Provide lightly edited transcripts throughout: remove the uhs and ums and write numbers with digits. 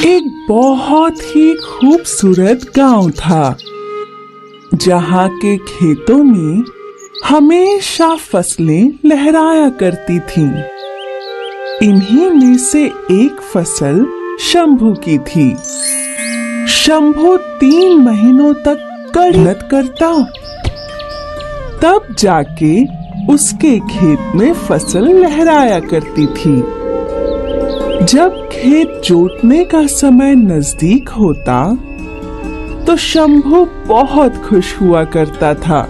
एक बहुत ही खूबसूरत गांव था जहां के खेतों में हमेशा फसलें लहराया करती थीं। इन्हीं में से एक फसल शंभू की थी। शंभू 3 महीनों तक कड़ी मेहनत करता, तब जाके उसके खेत में फसल लहराया करती थी। जब खेत जोतने का समय नजदीक होता तो शंभू बहुत खुश हुआ करता था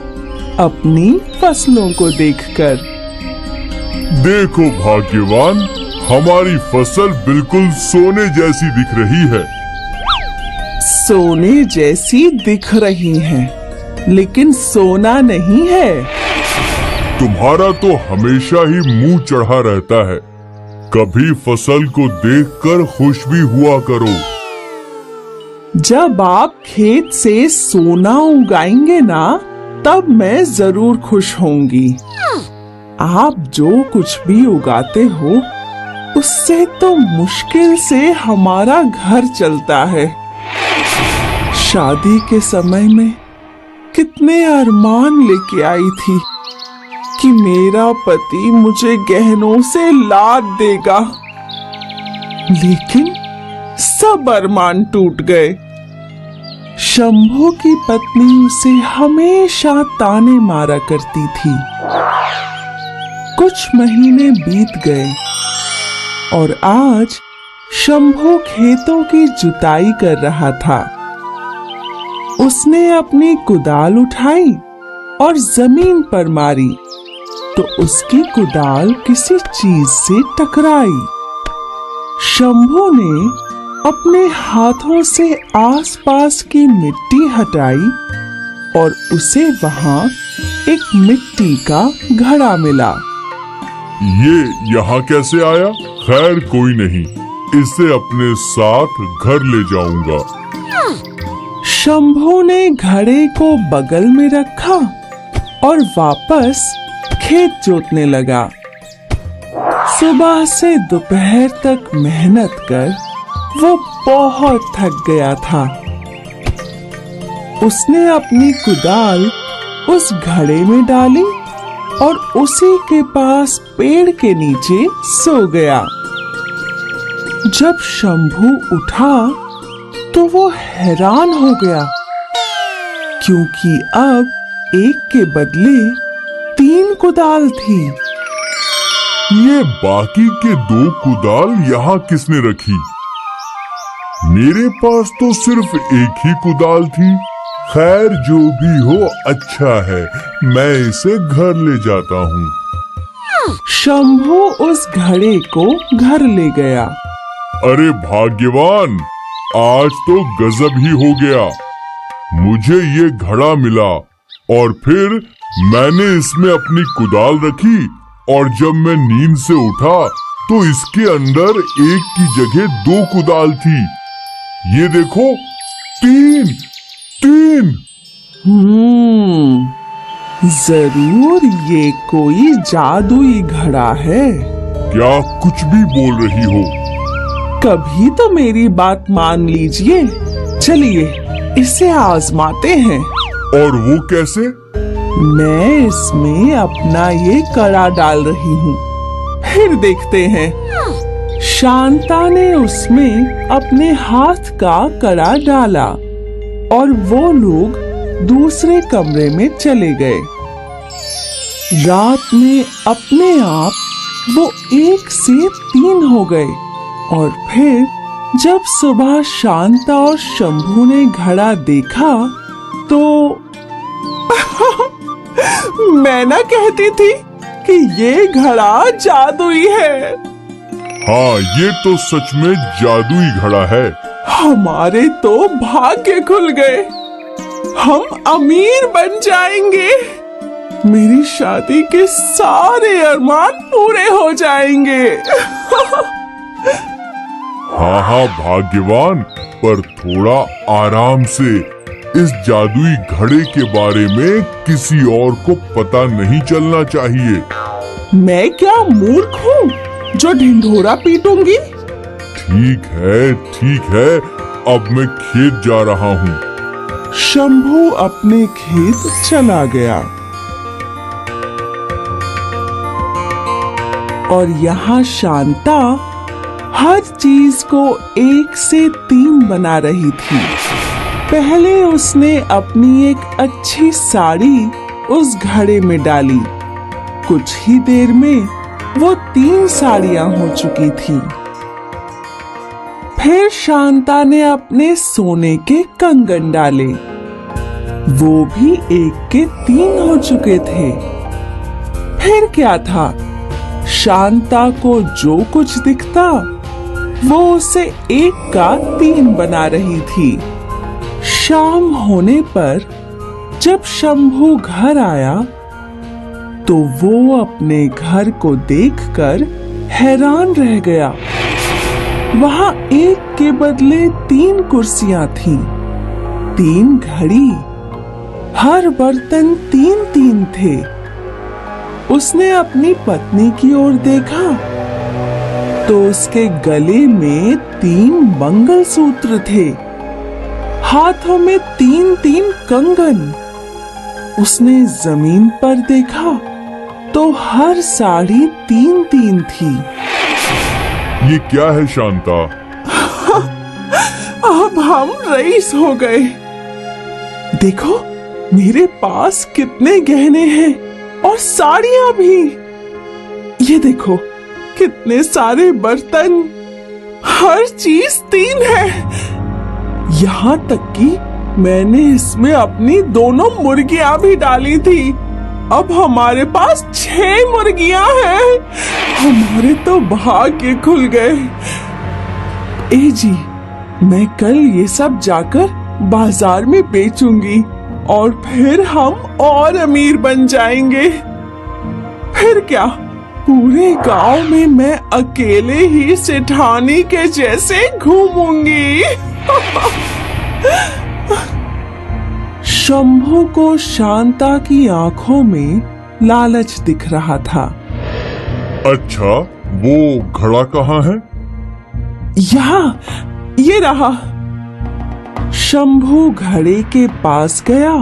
अपनी फसलों को देखकर। देखो भाग्यवान, हमारी फसल बिल्कुल सोने जैसी दिख रही है। सोने जैसी दिख रही है, लेकिन सोना नहीं है। तुम्हारा तो हमेशा ही मुंह चढ़ा रहता है। कभी फसल को देखकर खुश भी हुआ करो। जब आप खेत से सोना उगाएंगे ना, तब मैं जरूर खुश होंगी। आप जो कुछ भी उगाते हो, उससे तो मुश्किल से हमारा घर चलता है। शादी के समय में कितने अरमान लेके आई थी कि मेरा पति मुझे गहनों से लाद देगा, लेकिन सब अरमान टूट गए। शंभू की पत्नी उसे हमेशा ताने मारा करती थी। कुछ महीने बीत गए और आज शंभू खेतों की जुताई कर रहा था। उसने अपनी कुदाल उठाई और जमीन पर मारी तो उसकी कुदाल किसी चीज से टकराई। शंभू ने अपने हाथों से आसपास की मिट्टी हटाई और उसे वहां एक मिट्टी का घड़ा मिला। ये यहाँ कैसे आया? खैर कोई नहीं, इसे अपने साथ घर ले जाऊंगा। शंभू ने घड़े को बगल में रखा और वापस खेत जोतने लगा। सुबह से दोपहर तक मेहनत कर वो बहुत थक गया था। उसने अपनी कुदाल उस घड़े में डाली और उसी के पास पेड़ के नीचे सो गया। जब शंभू उठा तो वो हैरान हो गया, क्योंकि अब एक के बदले 3 कुदाल थी। ये बाकी के 2 कुदाल यहाँ किसने रखी? मेरे पास तो सिर्फ एक ही कुदाल थी। खैर जो भी हो अच्छा है, मैं इसे घर ले जाता हूँ। शंभू उस घड़े को घर ले गया। अरे भाग्यवान, आज तो गजब ही हो गया। मुझे ये घड़ा मिला और फिर मैंने इसमें अपनी कुदाल रखी और जब मैं नींद से उठा तो इसके अंदर एक की जगह 2 कुदाल थी। ये देखो, 3। जरूर ये कोई जादुई घड़ा है। क्या कुछ भी बोल रही हो? कभी तो मेरी बात मान लीजिए। चलिए इसे आजमाते हैं। और वो कैसे? मैं इसमें अपना ये कड़ा डाल रही हूँ, फिर देखते हैं। शांता ने उसमें अपने हाथ का कड़ा डाला और वो लोग दूसरे कमरे में चले गए। रात में अपने आप वो 1 से 3 हो गए और फिर जब सुबह शांता और शंभू ने घड़ा देखा तो मैं ना कहती थी कि ये घड़ा जादुई है। हाँ, ये तो सच में जादुई घड़ा है। हमारे तो भाग्य खुल गए। हम अमीर बन जाएंगे। मेरी शादी के सारे अरमान पूरे हो जाएंगे। हाँ भाग्यवान, पर थोड़ा आराम से। इस जादुई घड़े के बारे में किसी और को पता नहीं चलना चाहिए। मैं क्या मूर्ख हूँ जो ढिंढोरा पीटूंगी? ठीक है, अब मैं खेत जा रहा हूँ। शंभू अपने खेत चला गया और यहाँ शांता हर चीज को 1 से 3 बना रही थी। पहले उसने अपनी एक अच्छी साड़ी उस घड़े में डाली। कुछ ही देर में वो 3 साड़ियां हो चुकी थी। फिर शांता ने अपने सोने के कंगन डाले, वो भी 1 के 3 हो चुके थे। फिर क्या था, शांता को जो कुछ दिखता वो उसे 1 का 3 बना रही थी। शाम होने पर जब शंभू घर आया तो वो अपने घर को देखकर हैरान रह गया। वहां 1 के बदले 3 कुर्सियां थीं, 3 घड़ी, हर बर्तन 3-3 थे। उसने अपनी पत्नी की ओर देखा तो उसके गले में 3 मंगलसूत्र थे, हाथों में 3-3 कंगन। उसने जमीन पर देखा तो हर साड़ी 3-3 थी। ये क्या है शांता? अब हम रईस हो गए। देखो मेरे पास कितने गहने हैं और साड़ियां भी। ये देखो कितने सारे बर्तन, हर चीज 3 है। यहाँ तक कि मैंने इसमें अपनी 2 मुर्गियां भी डाली थी। अब हमारे पास 6 मुर्गियां हैं। हमारे तो भाग्य खुल गए। ए जी, मैं कल ये सब जाकर बाजार में बेचूंगी और फिर हम और अमीर बन जाएंगे। फिर क्या, पूरे गांव में मैं अकेले ही सेठानी के जैसे घूमूंगी। शंभू को शांता की आंखों में लालच दिख रहा था। अच्छा, वो घड़ा कहाँ है? यहाँ, ये रहा। शंभू घड़े के पास गया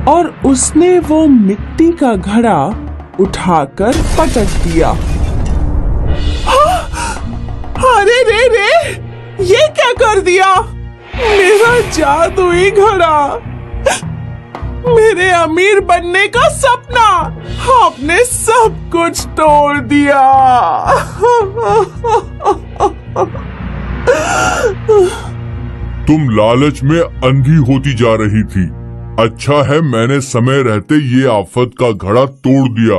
और उसने वो मिट्टी का घड़ा उठाकर पटक दिया। अरे रे, ये क्या कर दिया? मेरा जादुई घड़ा, मेरे अमीर बनने का सपना, आपने सब कुछ तोड़ दिया। तुम लालच में अंधी होती जा रही थी। अच्छा है मैंने समय रहते ये आफत का घड़ा तोड़ दिया,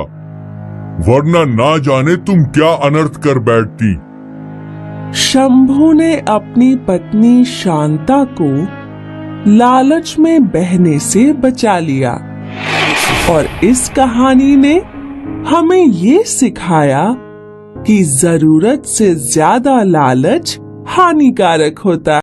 वरना ना जाने तुम क्या अनर्थ कर बैठती। शंभू ने अपनी पत्नी शांता को लालच में बहने से बचा लिया और इस कहानी ने हमें ये सिखाया कि जरूरत से ज्यादा लालच हानिकारक होता है।